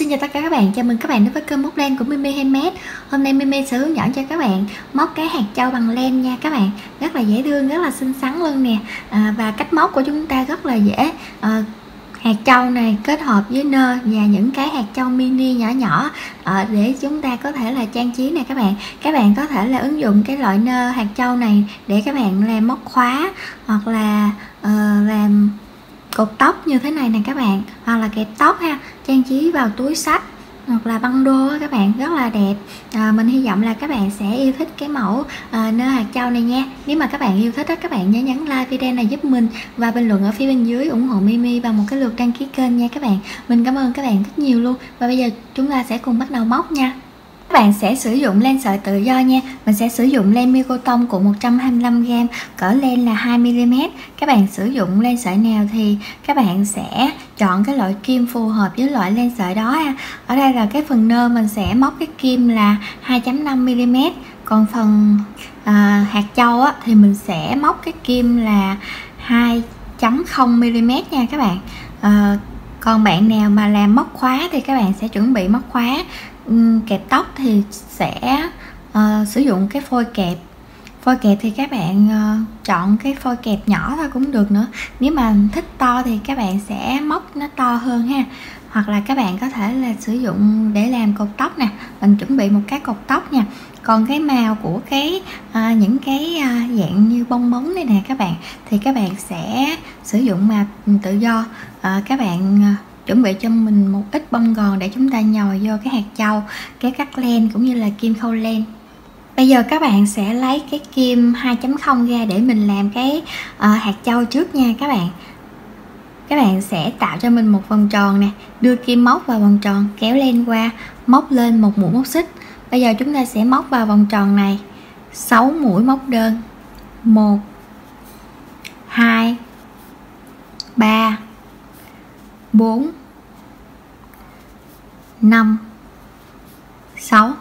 Xin chào tất cả các bạn, chào mừng các bạn đến với kênh móc len của Mimi Handmade. Hôm nay Mimi sẽ hướng dẫn cho các bạn móc cái hạt châu bằng len nha các bạn. Rất là dễ thương, rất là xinh xắn luôn nè. Và cách móc của chúng ta rất là dễ. Hạt châu này kết hợp với nơ và những cái hạt châu mini nhỏ nhỏ để chúng ta có thể là trang trí nè các bạn. Các bạn có thể là ứng dụng cái loại nơ hạt châu này để các bạn làm móc khóa hoặc là làm cột tóc như thế này nè các bạn, hoặc là kẹp tóc ha, trang trí vào túi xách hoặc là băng đô các bạn, rất là đẹp. Mình hy vọng là các bạn sẽ yêu thích cái mẫu nơ hạt châu này nha. Nếu mà các bạn yêu thích đó, các bạn nhớ nhấn like video này giúp mình và bình luận ở phía bên dưới ủng hộ Mimi và một cái lượt đăng ký kênh nha các bạn. Mình cảm ơn các bạn rất nhiều luôn. Và bây giờ chúng ta sẽ cùng bắt đầu móc nha. Các bạn sẽ sử dụng len sợi tự do nha. Mình sẽ sử dụng len Micotone của 125g, cỡ len là 2mm. Các bạn sử dụng len sợi nào thì các bạn sẽ chọn cái loại kim phù hợp với loại len sợi đó ha. Ở đây là cái phần nơ mình sẽ móc cái kim là 2.5mm. Còn phần hạt châu á, thì mình sẽ móc cái kim là 2.0mm nha các bạn. Còn bạn nào mà làm móc khóa thì các bạn sẽ chuẩn bị móc khóa. Kẹp tóc thì sẽ sử dụng cái phôi kẹp thì các bạn chọn cái phôi kẹp nhỏ thôi cũng được nữa. Nếu mà thích to thì các bạn sẽ móc nó to hơn ha, hoặc là các bạn có thể là sử dụng để làm cột tóc nè. Mình chuẩn bị một cái cột tóc nha. Còn cái màu của cái những cái dạng như bông bóng này nè các bạn, thì các bạn sẽ sử dụng màu tự do. Các bạn chuẩn bị cho mình một ít bông gòn để chúng ta nhồi vô cái hạt châu, cái cắt len cũng như là kim khâu len. Bây giờ các bạn sẽ lấy cái kim 2.0 ra để mình làm cái hạt châu trước nha các bạn. Các bạn sẽ tạo cho mình một vòng tròn nè, đưa kim móc vào vòng tròn, kéo len qua, móc lên một mũi móc xích. Bây giờ chúng ta sẽ móc vào vòng tròn này 6 mũi móc đơn. 1 2 3 4 5 6.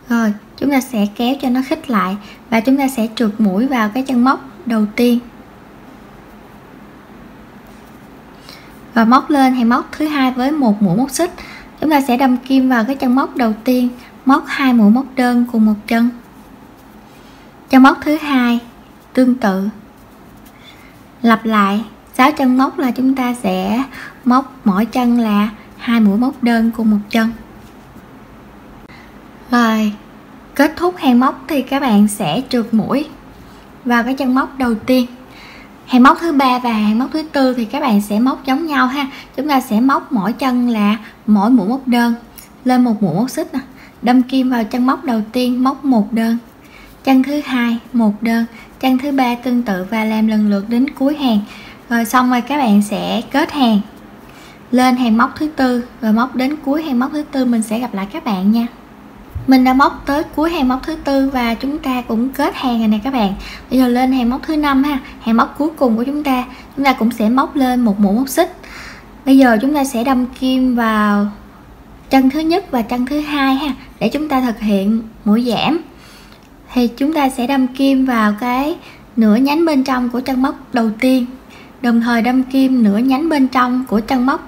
Rồi chúng ta sẽ kéo cho nó khít lại và chúng ta sẽ trượt mũi vào cái chân móc đầu tiên và móc lên hàng móc thứ hai với một mũi móc xích. Chúng ta sẽ đâm kim vào cái chân móc đầu tiên, móc 2 mũi móc đơn cùng một chân. Chân móc thứ hai tương tự, lặp lại 6 chân móc là chúng ta sẽ móc mỗi chân là 2 mũi móc đơn cùng một chân. Rồi kết thúc hàng móc thì các bạn sẽ trượt mũi vào cái chân móc đầu tiên. Hàng móc thứ ba và hàng móc thứ tư thì các bạn sẽ móc giống nhau ha. Chúng ta sẽ móc mỗi chân là mỗi mũi móc đơn, lên một mũi móc xích nè, đâm kim vào chân móc đầu tiên, móc một đơn, chân thứ hai một đơn, chân thứ ba tương tự và làm lần lượt đến cuối hàng. Rồi xong rồi các bạn sẽ kết hàng lên hàng móc thứ tư, rồi móc đến cuối hàng móc thứ tư. Mình sẽ gặp lại các bạn nha. Mình đã móc tới cuối hàng móc thứ tư và chúng ta cũng kết hàng rồi nè các bạn. Bây giờ lên hàng móc thứ năm ha, hàng móc cuối cùng của chúng ta cũng sẽ móc lên một mũi móc xích. Bây giờ chúng ta sẽ đâm kim vào chân thứ nhất và chân thứ hai ha, để chúng ta thực hiện mũi giảm. Thì chúng ta sẽ đâm kim vào cái nửa nhánh bên trong của chân móc đầu tiên, đồng thời đâm kim nửa nhánh bên trong của chân móc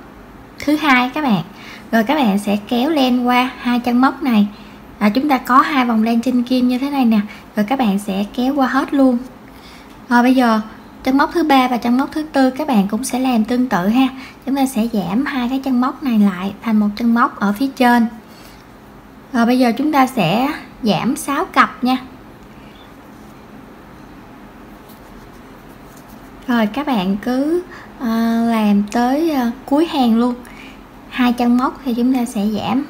thứ hai các bạn. Rồi các bạn sẽ kéo len qua hai chân móc này. Chúng ta có hai vòng len trên kim như thế này nè, rồi các bạn sẽ kéo qua hết luôn. Rồi bây giờ chân móc thứ ba và chân móc thứ tư các bạn cũng sẽ làm tương tự ha. Chúng ta sẽ giảm hai cái chân móc này lại thành một chân móc ở phía trên. Rồi bây giờ chúng ta sẽ giảm 6 cặp nha. Rồi các bạn cứ làm tới cuối hàng luôn. Hai chân móc thì chúng ta sẽ giảm.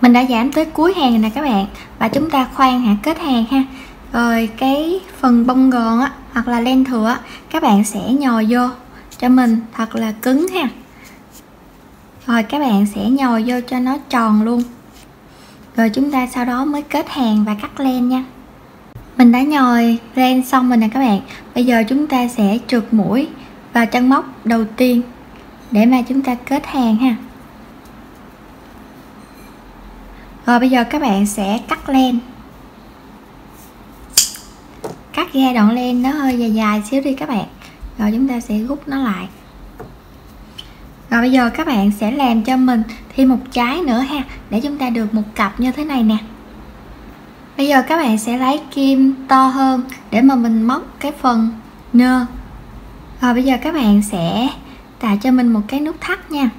Mình đã giảm tới cuối hàng rồi nè các bạn, và chúng ta khoan hạ kết hàng ha. Rồi cái phần bông gòn á, hoặc là len thừa á, các bạn sẽ nhồi vô cho mình thật là cứng ha. Rồi các bạn sẽ nhồi vô cho nó tròn luôn. Rồi chúng ta sau đó mới kết hàng và cắt len nha. Mình đã nhồi len xong rồi nè các bạn. Bây giờ chúng ta sẽ trượt mũi vào chân móc đầu tiên để mà chúng ta kết hàng ha. Rồi bây giờ các bạn sẽ cắt len. Cắt ra đoạn len nó hơi dài dài xíu đi các bạn. Rồi chúng ta sẽ rút nó lại. Rồi bây giờ các bạn sẽ làm cho mình thêm một trái nữa ha, để chúng ta được một cặp như thế này nè. Bây giờ các bạn sẽ lấy kim to hơn để mà mình móc cái phần nơ. Rồi bây giờ các bạn sẽ tạo cho mình một cái nút thắt nha.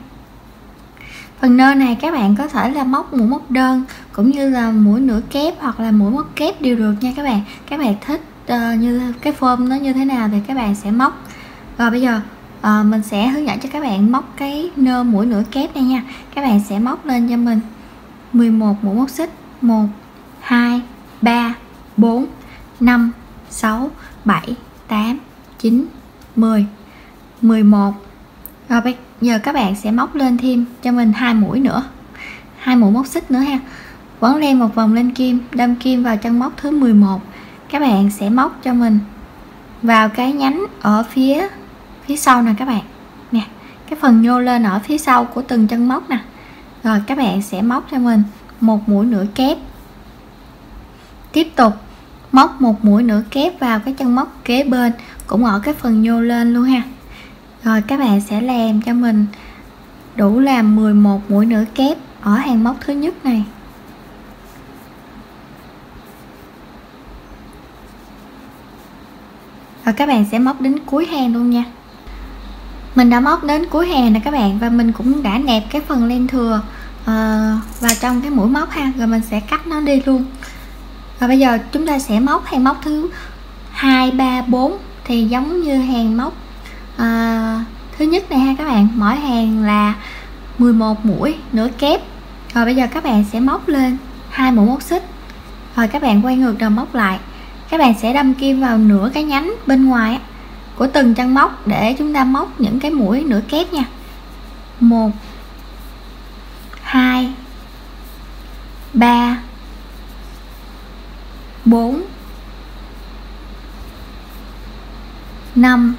Phần nơ này các bạn có thể là móc mũi móc đơn cũng như là mũi nửa kép hoặc là mũi móc kép đều được nha các bạn. Các bạn thích như cái form nó như thế nào thì các bạn sẽ móc. Rồi bây giờ mình sẽ hướng dẫn cho các bạn móc cái nơ mũi nửa kép này nha. Các bạn sẽ móc lên cho mình 11 mũi móc xích, 1 2 3 4 5 6 7 8 9 10 11. Rồi bây giờ các bạn sẽ móc lên thêm cho mình 2 mũi nữa, 2 mũi móc xích nữa ha. Quấn len một vòng lên kim, đâm kim vào chân móc thứ 11. Các bạn sẽ móc cho mình vào cái nhánh ở phía sau nè các bạn nè, cái phần nhô lên ở phía sau của từng chân móc nè. Rồi các bạn sẽ móc cho mình một mũi nửa kép, tiếp tục móc một mũi nửa kép vào cái chân móc kế bên cũng ở cái phần nhô lên luôn ha. Rồi các bạn sẽ làm cho mình đủ làm 11 mũi nửa kép ở hàng móc thứ nhất này. Rồi các bạn sẽ móc đến cuối hàng luôn nha. Mình đã móc đến cuối hàng nè các bạn, và mình cũng đã nẹp cái phần len thừa vào trong cái mũi móc ha. Rồi mình sẽ cắt nó đi luôn. Rồi bây giờ chúng ta sẽ móc hàng móc thứ 2 3 4 thì giống như hàng móc thứ nhất này ha các bạn, mỗi hàng là 11 mũi nửa kép. Rồi bây giờ các bạn sẽ móc lên 2 mũi móc xích, rồi các bạn quay ngược đầu móc lại. Các bạn sẽ đâm kim vào nửa cái nhánh bên ngoài của từng chân móc để chúng ta móc những cái mũi nửa kép nha. 1 2 3 4 5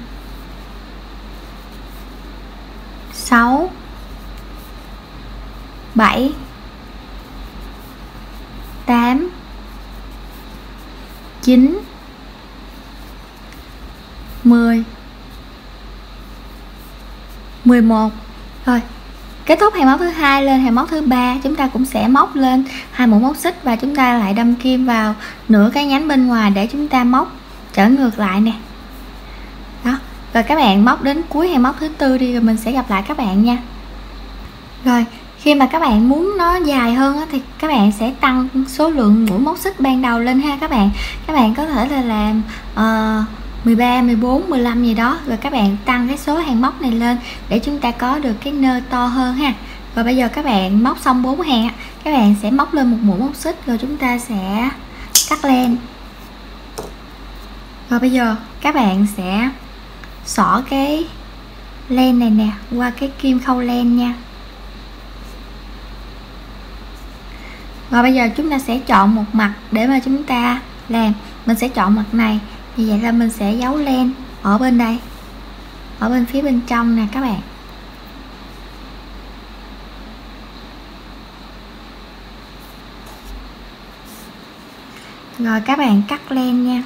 6 7 8 9 10 11. Rồi kết thúc hàng móc thứ hai lên hàng móc thứ ba, chúng ta cũng sẽ móc lên 2 mũi móc xích và chúng ta lại đâm kim vào nửa cái nhánh bên ngoài để chúng ta móc trở ngược lại nè. Đó, rồi các bạn móc đến cuối hàng móc thứ tư đi, rồi mình sẽ gặp lại các bạn nha. Rồi khi mà các bạn muốn nó dài hơn thì các bạn sẽ tăng số lượng mũi móc xích ban đầu lên ha các bạn. Các bạn có thể là làm 13, 14, 15 gì đó, rồi các bạn tăng cái số hàng móc này lên để chúng ta có được cái nơ to hơn ha. Rồi bây giờ các bạn móc xong 4 hàng, các bạn sẽ móc lên một mũi móc xích rồi chúng ta sẽ cắt len. Rồi bây giờ các bạn sẽ xỏ cái len này nè qua cái kim khâu len nha. Rồi bây giờ chúng ta sẽ chọn một mặt để mà chúng ta làm. Mình sẽ chọn mặt này, vì vậy là mình sẽ giấu len ở bên đây, ở bên phía bên trong nè các bạn. Rồi các bạn cắt len nha.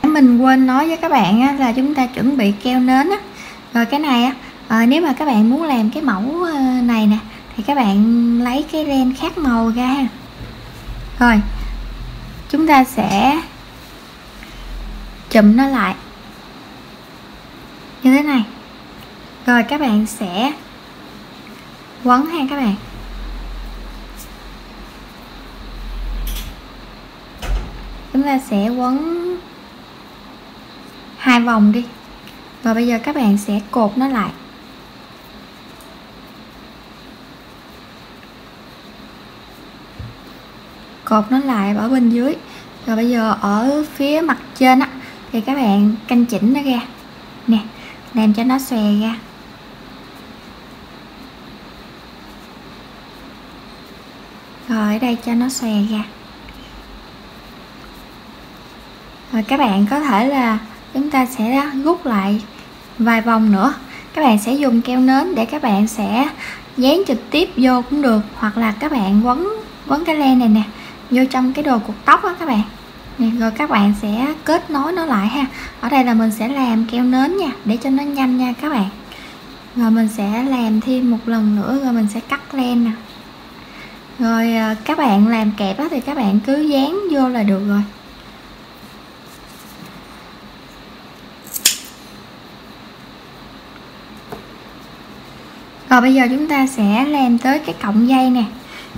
Mình quên nói với các bạn á, là chúng ta chuẩn bị keo nến á. Rồi cái này á, nếu mà các bạn muốn làm cái mẫu này nè thì các bạn lấy cái len khác màu ra ha. Rồi chúng ta sẽ chụm nó lại như thế này. Rồi các bạn sẽ quấn ha các bạn. Chúng ta sẽ quấn 2 vòng đi. Rồi bây giờ các bạn sẽ cột nó lại. Cột nó lại ở bên dưới. Rồi bây giờ ở phía mặt trên á thì các bạn canh chỉnh nó ra nè, làm cho nó xòe ra. Rồi ở đây cho nó xòe ra. Rồi các bạn có thể là chúng ta sẽ rút lại vài vòng nữa. Các bạn sẽ dùng keo nến để các bạn sẽ dán trực tiếp vô cũng được, hoặc là các bạn quấn cái len này nè vô trong cái đồ cột tóc á các bạn. nè, rồi các bạn sẽ kết nối nó lại ha. Ở đây là mình sẽ làm keo nến nha, để cho nó nhanh nha các bạn. Rồi mình sẽ làm thêm một lần nữa, rồi mình sẽ cắt len nè. Rồi các bạn làm kẹp thì các bạn cứ dán vô là được rồi. Rồi bây giờ chúng ta sẽ làm tới cái cọng dây nè.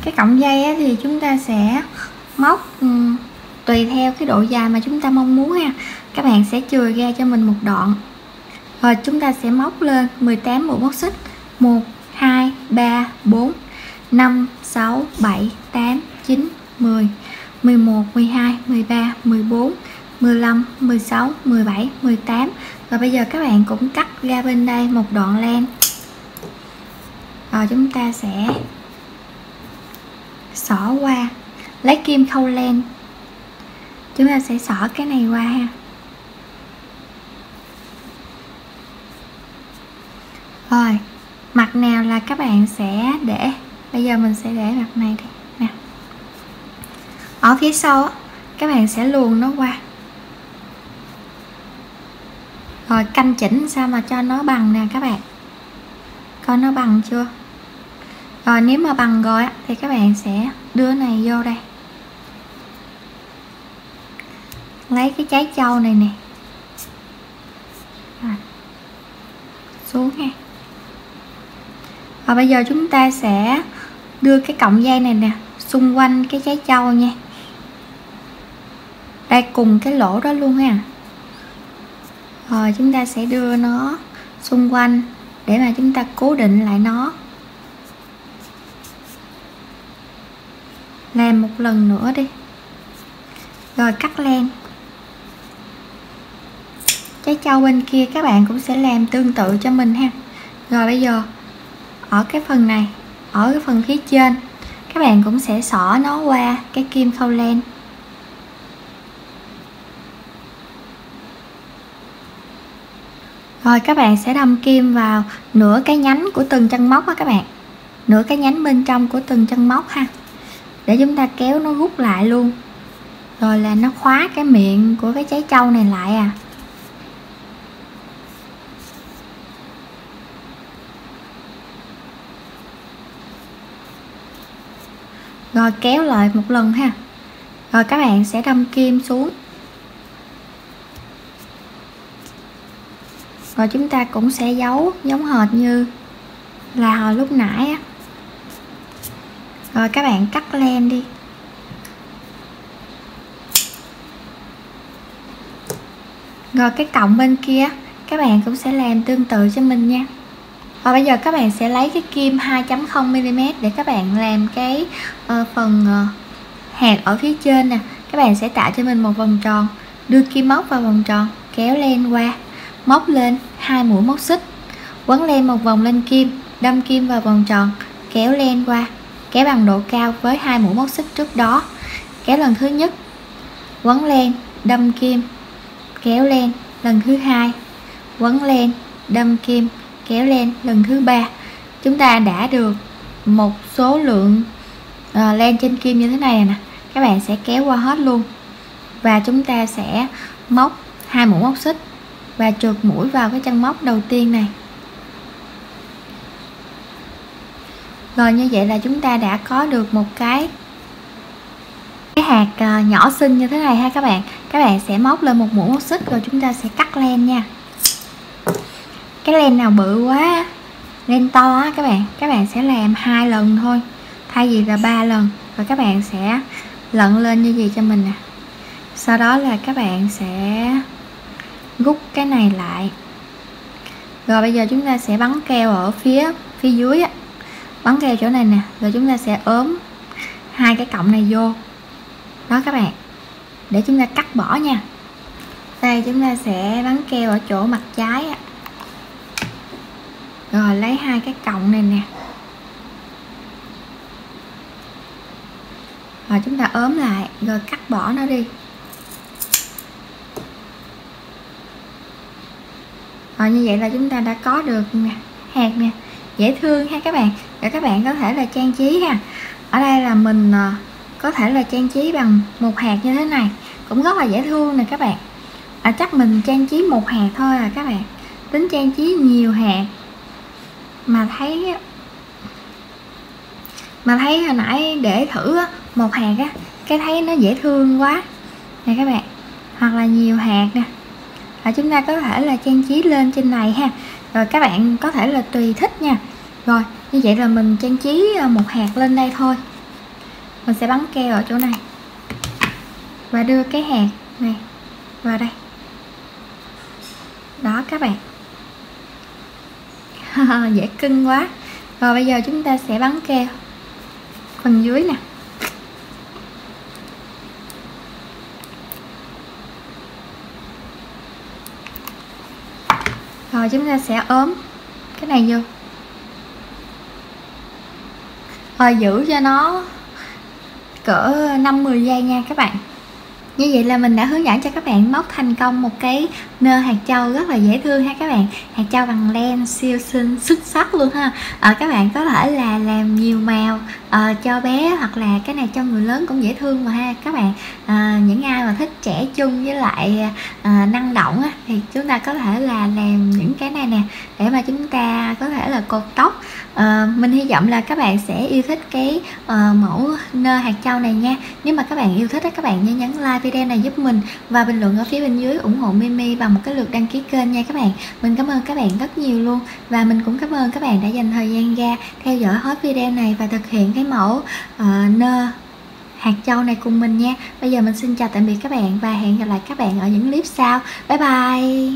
Cái cọng dây thì chúng ta sẽ móc tùy theo cái độ dài mà chúng ta mong muốn ha. Các bạn sẽ chừa ra cho mình một đoạn. Rồi chúng ta sẽ móc lên 18 mũi móc xích. 1 2 3 4 5 6 7 8 9 10 11 12 13 14 15 16 17 18. Và bây giờ các bạn cũng cắt ra bên đây một đoạn len. Rồi chúng ta sẽ xỏ qua, lấy kim khâu len, chúng ta sẽ xỏ cái này qua ha. Rồi mặt nào là các bạn sẽ để, bây giờ mình sẽ để mặt này đây nè, ở phía sau các bạn sẽ luồn nó qua. Rồi canh chỉnh sao mà cho nó bằng nè các bạn, coi nó bằng chưa. Rồi nếu mà bằng rồi thì các bạn sẽ đưa này vô đây, lấy cái trái châu này nè, rồi, xuống ha. Và bây giờ chúng ta sẽ đưa cái cọng dây này nè xung quanh cái trái châu nha, đây cùng cái lỗ đó luôn ha. Rồi chúng ta sẽ đưa nó xung quanh để mà chúng ta cố định lại nó. Làm một lần nữa đi. Rồi cắt len. Trái châu bên kia các bạn cũng sẽ làm tương tự cho mình ha. Rồi bây giờ ở cái phần này, ở cái phần phía trên, các bạn cũng sẽ xỏ nó qua cái kim khâu len. Rồi các bạn sẽ đâm kim vào nửa cái nhánh của từng chân móc á các bạn, nửa cái nhánh bên trong của từng chân móc ha, để chúng ta kéo nó rút lại luôn. Rồi là nó khóa cái miệng của cái trái châu này lại à. Rồi kéo lại một lần ha. Rồi các bạn sẽ đâm kim xuống. Rồi chúng ta cũng sẽ giấu giống hệt như là hồi lúc nãy á. Rồi các bạn cắt len đi. Rồi cái cọng bên kia các bạn cũng sẽ làm tương tự cho mình nha. Và bây giờ các bạn sẽ lấy cái kim 2.0mm để các bạn làm cái phần hạt ở phía trên nè. Các bạn sẽ tạo cho mình một vòng tròn, đưa kim móc vào vòng tròn, kéo len qua, móc lên 2 mũi móc xích, quấn len một vòng lên kim, đâm kim vào vòng tròn, kéo len qua, kéo bằng độ cao với 2 mũi móc xích trước đó, kéo lần thứ nhất, quấn len, đâm kim, kéo len lần thứ hai, quấn len, đâm kim, kéo len lần thứ ba. Chúng ta đã được một số lượng len trên kim như thế này nè, các bạn sẽ kéo qua hết luôn. Và chúng ta sẽ móc 2 mũi móc xích và trượt mũi vào cái chân móc đầu tiên này. Rồi như vậy là chúng ta đã có được một cái hạt nhỏ xinh như thế này ha các bạn. Các bạn sẽ móc lên một mũi móc xích rồi chúng ta sẽ cắt len nha. Cái len nào bự quá, len to á các bạn sẽ làm 2 lần thôi thay vì là 3 lần. Rồi các bạn sẽ lận lên như gì cho mình nè. Sau đó là các bạn sẽ rút cái này lại. Rồi bây giờ chúng ta sẽ bắn keo ở phía dưới á, bắn keo chỗ này nè, rồi chúng ta sẽ ốm 2 cái cọng này vô đó các bạn, để chúng ta cắt bỏ nha. Đây chúng ta sẽ bắn keo ở chỗ mặt trái á. Rồi lấy 2 cái cọng này nè, rồi chúng ta ốm lại rồi cắt bỏ nó đi. Rồi như vậy là chúng ta đã có được nè, hạt nè, dễ thương ha các bạn. Để các bạn có thể là trang trí ha. Ở đây là mình có thể là trang trí bằng một hạt như thế này, cũng rất là dễ thương nè các bạn. Chắc mình trang trí một hạt thôi các bạn, tính trang trí nhiều hạt mà thấy hồi nãy để thử một hạt cái thấy nó dễ thương quá nè các bạn, hoặc là nhiều hạt nè, chúng ta có thể là trang trí lên trên này ha. Rồi các bạn có thể là tùy thích nha. Rồi như vậy là mình trang trí một hạt lên đây thôi, mình sẽ bắn keo ở chỗ này và đưa cái hạt này vào đây đó các bạn. Dễ cưng quá. Rồi bây giờ chúng ta sẽ bắn keo phần dưới nè. Rồi chúng ta sẽ ốm cái này vô, rồi giữ cho nó cỡ 5-10 giây nha các bạn. Như vậy là mình đã hướng dẫn cho các bạn móc thành công một cái nơ hạt châu rất là dễ thương ha các bạn. Hạt châu bằng len siêu xinh xuất sắc luôn ha. Các bạn có thể là làm nhiều màu cho bé, hoặc là cái này cho người lớn cũng dễ thương mà ha các bạn. Những ai mà thích trẻ trung với lại năng động thì chúng ta có thể là làm những cái này nè, để mà chúng ta có thể là cột tóc. Mình hy vọng là các bạn sẽ yêu thích cái mẫu nơ hạt châu này nha. Nếu mà các bạn yêu thích các bạn nhớ nhấn like video này giúp mình và bình luận ở phía bên dưới ủng hộ Mimi bằng một cái lượt đăng ký kênh nha các bạn. Mình cảm ơn các bạn rất nhiều luôn, và mình cũng cảm ơn các bạn đã dành thời gian ra theo dõi hết video này và thực hiện cái mẫu nơ hạt châu này cùng mình nha. Bây giờ mình xin chào tạm biệt các bạn và hẹn gặp lại các bạn ở những clip sau. Bye bye.